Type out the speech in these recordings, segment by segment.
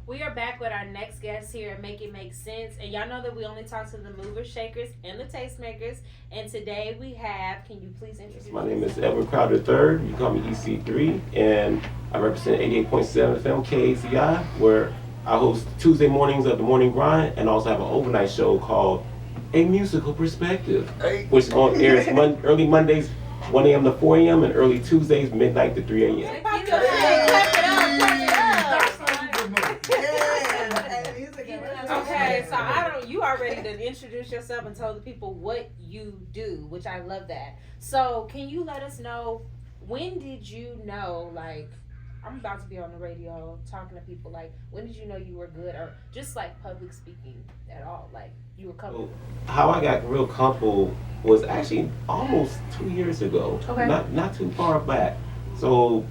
We are back with our next guest here at Make It Make Sense. And y'all know that we only talk to the movers, shakers, and the tastemakers. And today we have, can you please introduce My name is yourself? Edwin Crowder III. You call me EC3, and I represent 88.7 FM KACI, where I host Tuesday mornings of the Morning Grind, and also have an overnight show called A Musical Perspective, which on airs early Mondays, 1 a.m. to 4 a.m., and early Tuesdays, midnight to 3 a.m. Clap it up, clap it up, clap it up. Okay, so you already done introduced yourself and told the people what you do, which I love that. So can you let us know, when did you know, like, I'm about to be on the radio talking to people, like, when did you know you were good, or just like public speaking at all, like you were comfortable? How I got real comfortable was actually almost 2 years ago. Okay. Not too far back. So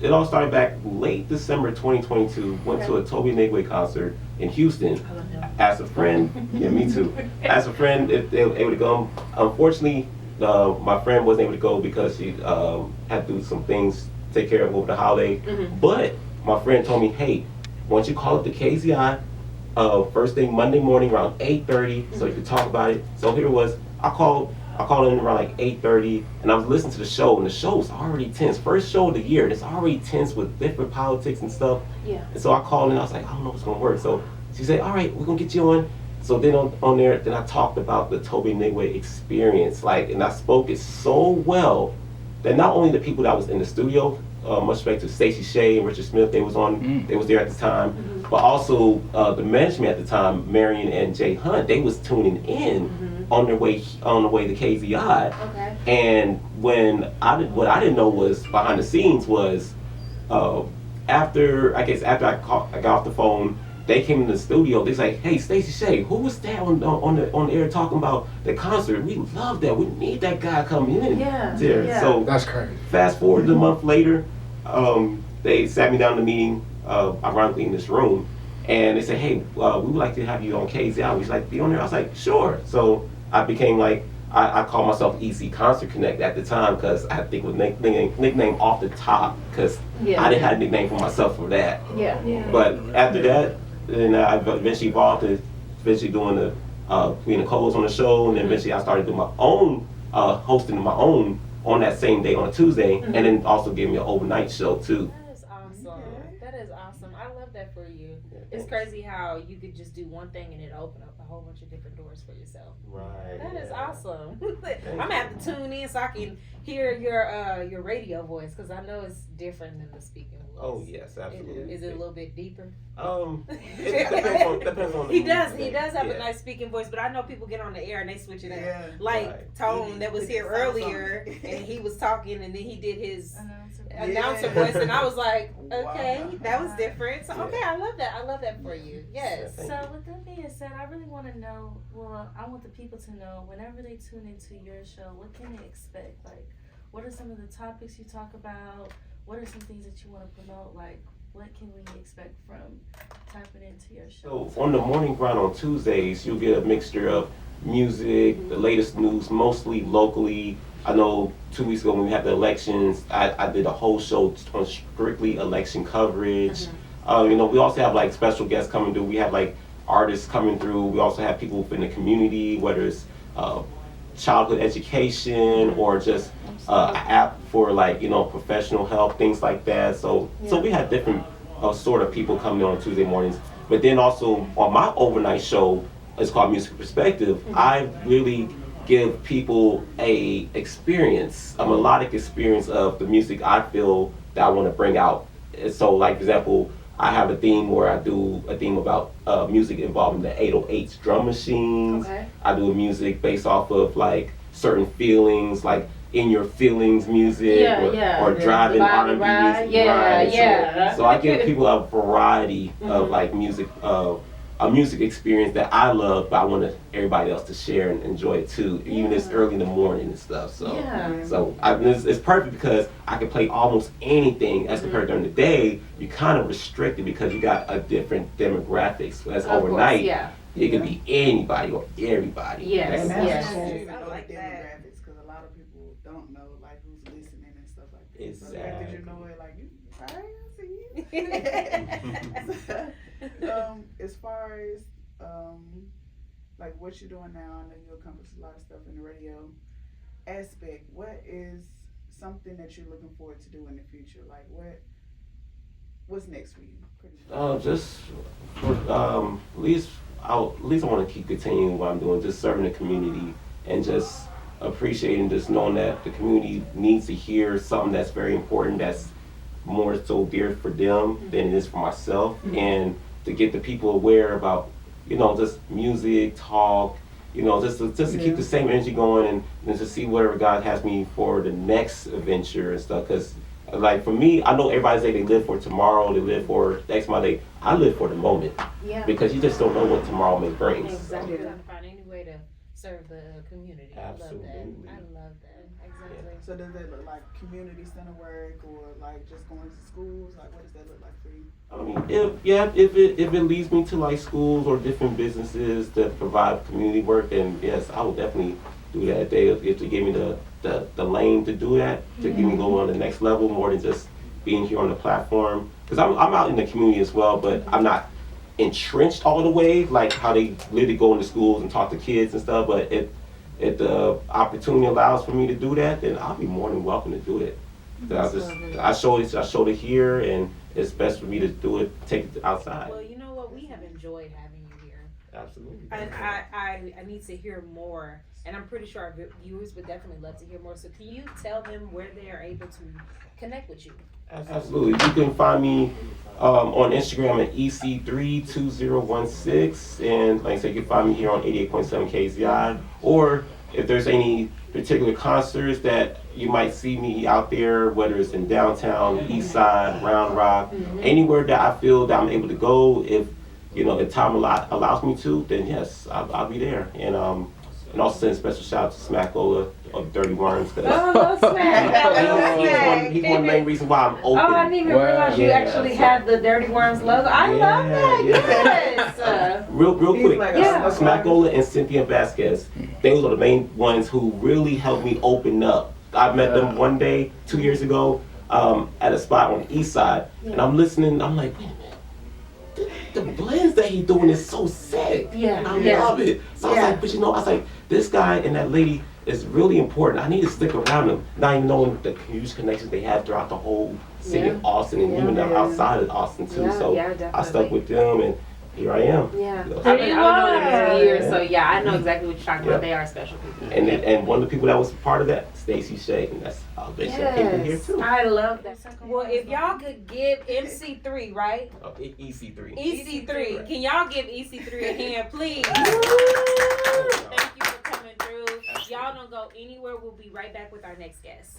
it all started back late December 2022. Went to a Toby Nigway concert in Houston. I love him. As a friend, yeah, me too. As a friend, if they were able to go, unfortunately, my friend wasn't able to go because she had to do some things to take care of over the holiday. Mhm. But my friend told me, hey, why don't you call up the KZI first thing Monday morning around 8:30, so you could talk about it. So here it was. I called in around like 8:30, and I was listening to the show, and the show was already tense. First show of the year, and it's already tense with different politics and stuff. Yeah. And so I called in, I was like, I don't know if it's gonna work. So she said, all right, we're gonna get you on. So then on there, then I talked about the Toby Nigway experience, like, and I spoke it so well that not only the people that was in the studio, much respect to Stacey Shea and Richard Smith, they was there at the time, but also the management at the time, Marion and Jay Hunt, they was tuning in on the way to KZI. Okay. And what I didn't know was behind the scenes was after I got off the phone, they came in the studio. They was like, "Hey, Stacey Shea, who was that on the air talking about the concert? We love that. We need that guy coming in Yeah, there." yeah. So That's crazy. fast forward a month later, they sat me down in the meeting, ironically in this room, and they said, "Hey, we would like to have you on KZI. Would you like to be on there?" I was like, "Sure." So I became like, I called myself EC Concert Connect at the time because I think it was nickname off the top because Yeah. I didn't have a nickname for myself for that. Yeah. But after that, then I eventually evolved to eventually doing the Queen Nicole's on the show, and then eventually I started doing my own hosting my own on that same day on a Tuesday, and then also gave me an overnight show too. That is awesome. That is awesome. I love that for you. It's crazy how you could just do one thing and it open up a whole bunch of different doors for yourself. Right. That is awesome. I'm gonna have to tune in so I can hear your radio voice, because I know it's different than the speaking voice. Oh yes, absolutely. Is it a little bit deeper? It depends on the He mood. does have Yeah. a nice speaking voice, but I know people get on the air and they switch it up. Yeah. Like Right. Tone that was here earlier, and he was talking, and then he did his announcer voice, and I was like, okay, Wow. that was different. So Yeah. okay, I love that. I love that for you. Yes. Thank So you. with that being said, I really want to know. Well, I want the people to know whenever they tune into your show, what can they expect? Like, what are some of the topics you talk about? What are some things that you want to promote? Like, what can we expect from tapping into your show? So on the morning grind on Tuesdays, you'll get a mixture of music, the latest news, mostly locally. I know 2 weeks ago when we had the elections, I did a whole show on strictly election coverage. We also have like special guests coming through. We have like artists coming through. We also have people in the community, whether it's childhood education or just an app for like professional help, things like that. So we had different sort of people coming on Tuesday mornings. But then also on my overnight show, it's called Music Perspective. I really give people a melodic experience of the music I feel that I want to bring out. And so, like for example, I have a theme where I do a theme about music involving the 808s drum machines. Okay. I do music based off of like certain feelings, like in your feelings music, or driving Body R&B ride. music. Yeah, right? yeah. So I give people a variety of like music, a music experience that I love, but I want everybody else to share and enjoy it too, even if it's early in the morning and stuff. So, it's perfect because I can play almost anything as compared during the day. You're kind of restricted because you got a different demographics. As Of course, overnight, yeah. it could be anybody or everybody. Yes, That's- yes. I Yes. like like that. demographics because a lot of people don't know like who's listening and stuff like that. So the fact that you know it, like you, I see you. As far as like what you're doing now, I know you accomplish a lot of stuff in the radio aspect. What is something that you're looking forward to do in the future? Like what's next for you? Pretty much. Just for, at least I want to keep continuing what I'm doing, just serving the community and just appreciating, just knowing that the community needs to hear something that's very important, that's more so dear for them than it is for myself, and to get the people aware about, just music, talk, just to keep the same energy going and to see whatever God has me for the next adventure and stuff. Because, like, for me, I know everybody say they live for tomorrow, they live for next Monday. I live for the moment. Yeah. Because you just don't know what tomorrow may bring. Exactly. So, Trying to find any way to serve the community. Absolutely. I love that. Exactly. So does that look like community center work or like just going to schools? Like what does that look like for you? I mean, if it leads me to like schools or different businesses that provide community work, then yes, I would definitely do that. If they give me the lane to do that, to get me go on the next level more than just being here on the platform. Because I'm out in the community as well, but I'm not entrenched all the way, like how they literally go into schools and talk to kids and stuff. But if the opportunity allows for me to do that, then I'll be more than welcome to do it. I showed it here, and it's best for me to do it, take it outside. Well, you know what? We have enjoyed having you here. Absolutely. And I need to hear more. And I'm pretty sure our viewers would definitely love to hear more. So can you tell them where they are able to connect with you? Absolutely. You can find me on Instagram at EC32016. And like I said, you can find me here on 88.7 KZI. Or if there's any particular concerts that you might see me out there, whether it's in downtown, east side, Round Rock, anywhere that I feel that I'm able to go, if time allows me to, then yes, I'll be there. And also send a special shout out to Smackola of Dirty Worms. Smack. He's one main reason why I'm open. Oh, I didn't even realize you actually have the Dirty Worms logo. I love that. Yes. Real quick. like Smackola and Cynthia Vasquez. Those are the main ones who really helped me open up. I met them one day 2 years ago at a spot on the east side, and I'm listening. I'm like, wait a minute. The blends that he's doing is so sick. Yeah. I love it. So I was like, but I was like, this guy and that lady is really important. I need to stick around them, not even knowing the huge connections they have throughout the whole city of Austin and even outside of Austin too. So I stuck with them, and here I am. Yeah. You know. I've known them for years, so yeah, I know exactly what you're talking about. They are special people. And one of the people that was part of that, Stacey Shea, and that's how they came here too. I love that. Well, if y'all could give MC3, right? EC3. EC3. Can y'all give EC3 a hand, please? Thank you for coming through. Y'all don't go anywhere. We'll be right back with our next guest.